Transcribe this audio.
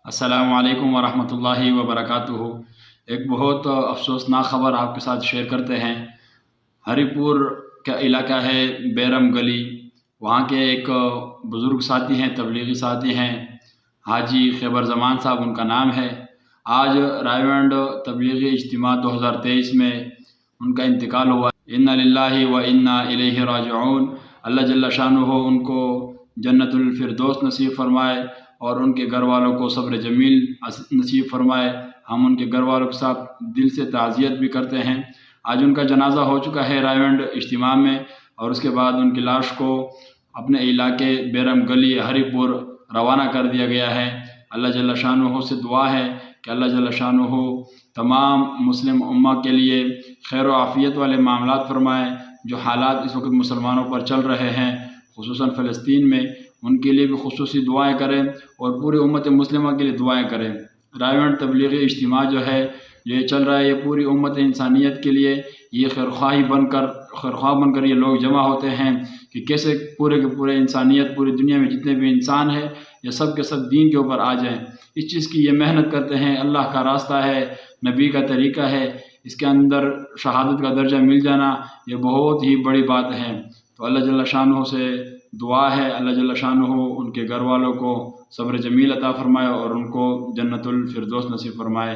अस्सलामु अलैकुम वरहमतुल्लाहि वबरकातुहू। एक बहुत अफसोसनाक ख़बर आपके साथ शेयर करते हैं। हरीपुर का इलाका है बैरम गली, वहाँ के एक बुज़ुर्ग साथी हैं, तबलीगी साथी हैं, हाजी खैबर ज़मान साहब उनका नाम है। आज रायवंड तबलीगी इज्तिमा 2023 में उनका इंतकाल हुआ। इन्ना लिल्लाहि व इन्ना इलैहि राजिऊन। अल्लाह जल्ल शानुहू उनको जन्नतुल फिरदौस नसीब फरमाए और उनके घर वालों को सब्र जमील नसीब फरमाए। हम उनके घर वालों के साथ दिल से ताज़ियत भी करते हैं। आज उनका जनाजा हो चुका है रायवंड इज्तिमा में, और उसके बाद उनकी लाश को अपने इलाके बैरम गली हरीपुर रवाना कर दिया गया है। अल्लाह जल्ल शानुहू से दुआ है कि अल्लाह जल्ल शानुहू तमाम मुस्लिम उम्मा के लिए खैर व आफ़ियत वाले मामलात फरमाए। जो हालात इस वक्त मुसलमानों पर चल रहे हैं, खुसूसन फ़लस्तीन में, उनके लिए भी खुसूसी दुआएँ करें और पूरी उम्मत मुस्लिमा के लिए दुआएँ करें। रायवंड तबलीगी इज्तिमा जो है ये चल रहा है, ये पूरी उम्मत इंसानियत के लिए ये खैरख्वाह बनकर ये लोग जमा होते हैं कि कैसे पूरे के पूरे इंसानियत, पूरी दुनिया में जितने भी इंसान हैं, ये सब के सब दीन के ऊपर आ जाएँ। इस चीज़ की ये मेहनत करते हैं। अल्लाह का रास्ता है, नबी का तरीक़ा है, इसके अंदर शहादत का दर्जा मिल जाना ये बहुत ही बड़ी बात है। तो अल्लाह जल्ल शानुहू से दुआ है, अल्लाह जल्ल शानुहू उनके घर वालों को सब्र जमील अता फ़रमाए और उनको जन्नतुल फिरदौस नसीब फरमाए।